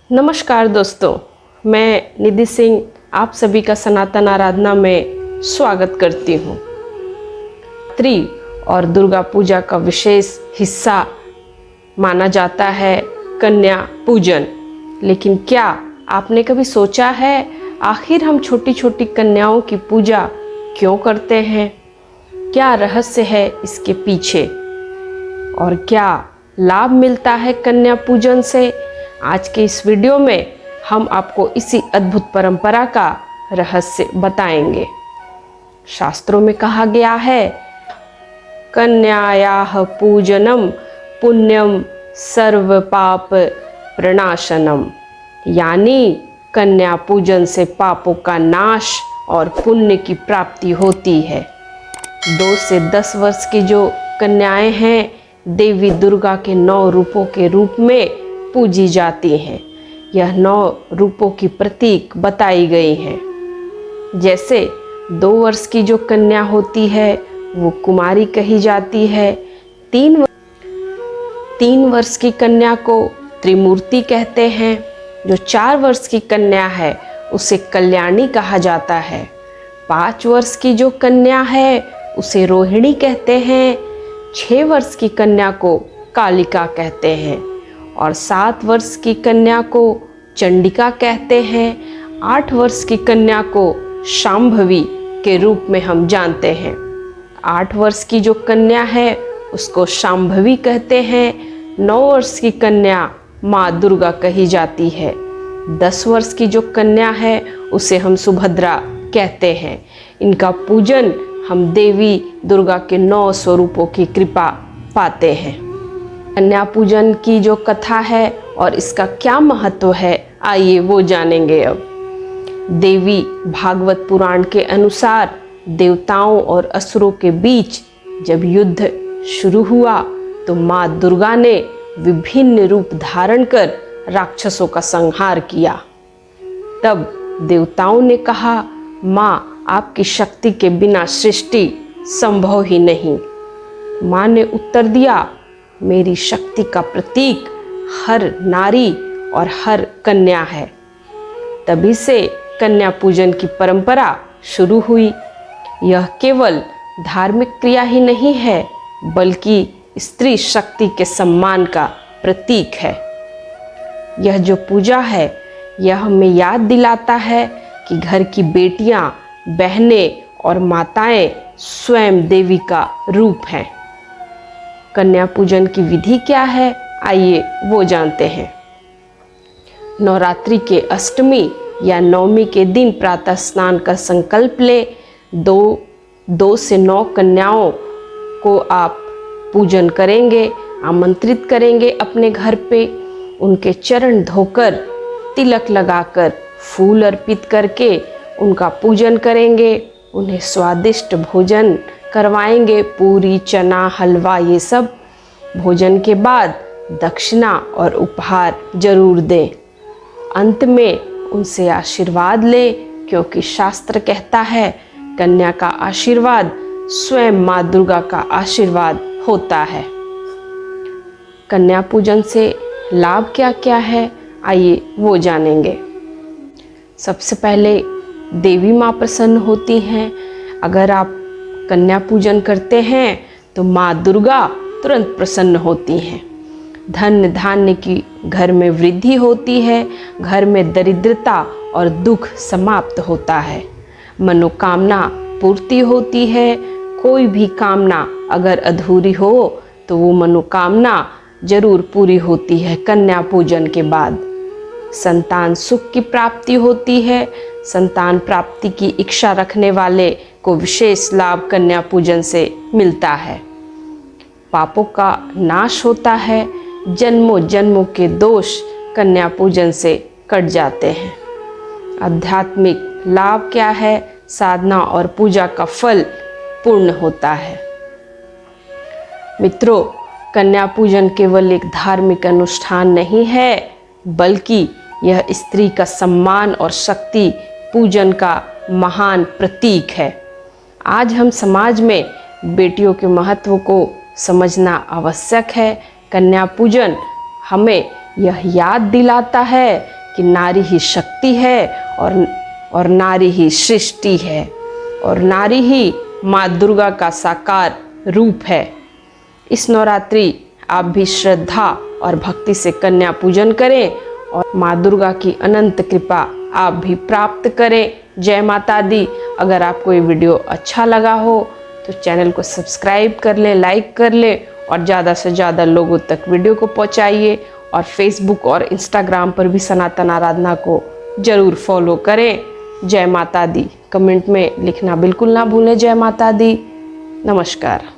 नमस्कार दोस्तों, मैं निधि सिंह आप सभी का सनातन आराधना में स्वागत करती हूँ। नवरात्रि और दुर्गा पूजा का विशेष हिस्सा माना जाता है कन्या पूजन। लेकिन क्या आपने कभी सोचा है आखिर हम छोटी छोटी कन्याओं की पूजा क्यों करते हैं? क्या रहस्य है इसके पीछे और क्या लाभ मिलता है कन्या पूजन से? आज के इस वीडियो में हम आपको इसी अद्भुत परंपरा का रहस्य बताएंगे। शास्त्रों में कहा गया है, कन्यायाः पूजनम पुण्यम सर्व पाप प्रणाशनम, यानी कन्या पूजन से पापों का नाश और पुण्य की प्राप्ति होती है। 2 से 10 वर्ष की जो कन्याएं हैं, देवी दुर्गा के 9 रूपों के रूप में पूजी जाती हैं। यह 9 रूपों की प्रतीक बताई गई हैं। जैसे 2 वर्ष की जो कन्या होती है वो कुमारी कही जाती है। 3 वर्ष की कन्या को त्रिमूर्ति कहते हैं। जो 4 वर्ष की कन्या है उसे कल्याणी कहा जाता है। 5 वर्ष की जो कन्या है उसे रोहिणी कहते हैं। 6 वर्ष की कन्या को कालिका कहते हैं और 7 वर्ष की कन्या को चंडिका कहते हैं। 8 वर्ष की कन्या को शांभवी के रूप में हम जानते हैं। 8 वर्ष की जो कन्या है उसको शांभवी कहते हैं। 9 वर्ष की कन्या माँ दुर्गा कही जाती है। 10 वर्ष की जो कन्या है उसे हम सुभद्रा कहते हैं। इनका पूजन हम देवी दुर्गा के 9 स्वरूपों की कृपा पाते हैं। कन्या पूजन की जो कथा है और इसका क्या महत्व है, आइए वो जानेंगे अब। देवी भागवत पुराण के अनुसार देवताओं और असुरों के बीच जब युद्ध शुरू हुआ तो माँ दुर्गा ने विभिन्न रूप धारण कर राक्षसों का संहार किया। तब देवताओं ने कहा, माँ आपकी शक्ति के बिना सृष्टि संभव ही नहीं। माँ ने उत्तर दिया, मेरी शक्ति का प्रतीक हर नारी और हर कन्या है। तभी से कन्या पूजन की परंपरा शुरू हुई। यह केवल धार्मिक क्रिया ही नहीं है बल्कि स्त्री शक्ति के सम्मान का प्रतीक है। यह जो पूजा है यह हमें याद दिलाता है कि घर की बेटियां, बहनें और माताएं स्वयं देवी का रूप हैं। कन्या पूजन की विधि क्या है, आइए वो जानते हैं। नवरात्रि के अष्टमी या नवमी के दिन प्रातः स्नान का संकल्प ले। 2 से 9 कन्याओं को आप पूजन करेंगे, आमंत्रित करेंगे अपने घर पे। उनके चरण धोकर, तिलक लगाकर, फूल अर्पित करके उनका पूजन करेंगे। उन्हें स्वादिष्ट भोजन करवाएंगे, पूरी, चना, हलवा, ये सब। भोजन के बाद दक्षिणा और उपहार जरूर दें। अंत में उनसे आशीर्वाद लें, क्योंकि शास्त्र कहता है कन्या का आशीर्वाद स्वयं माँ दुर्गा का आशीर्वाद होता है। कन्या पूजन से लाभ क्या क्या है, आइए वो जानेंगे। सबसे पहले देवी माँ प्रसन्न होती हैं। अगर आप कन्या पूजन करते हैं तो माँ दुर्गा तुरंत प्रसन्न होती हैं। धन धान्य की घर में वृद्धि होती है। घर में दरिद्रता और दुख समाप्त होता है। मनोकामना पूर्ति होती है। कोई भी कामना अगर अधूरी हो तो वो मनोकामना जरूर पूरी होती है कन्या पूजन के बाद। संतान सुख की प्राप्ति होती है। संतान प्राप्ति की इच्छा रखने वाले को विशेष लाभ कन्या पूजन से मिलता है। पापों का नाश होता है। जन्मों जन्मों के दोष कन्या पूजन से कट जाते हैं। आध्यात्मिक लाभ क्या है, साधना और पूजा का फल पूर्ण होता है। मित्रों, कन्या पूजन केवल एक धार्मिक अनुष्ठान नहीं है बल्कि यह स्त्री का सम्मान और शक्ति पूजन का महान प्रतीक है। आज हम समाज में बेटियों के महत्व को समझना आवश्यक है। कन्या पूजन हमें यह याद दिलाता है कि नारी ही शक्ति है और नारी ही सृष्टि है और नारी ही माँ दुर्गा का साकार रूप है। इस नवरात्रि आप भी श्रद्धा और भक्ति से कन्या पूजन करें और माँ दुर्गा की अनंत कृपा आप भी प्राप्त करें। जय माता दी। अगर आपको ये वीडियो अच्छा लगा हो तो चैनल को सब्सक्राइब कर लें, लाइक कर लें और ज़्यादा से ज़्यादा लोगों तक वीडियो को पहुँचाइए। और फेसबुक और इंस्टाग्राम पर भी सनातन आराधना को ज़रूर फॉलो करें। जय माता दी। कमेंट में लिखना बिल्कुल ना भूलें। जय माता दी। नमस्कार।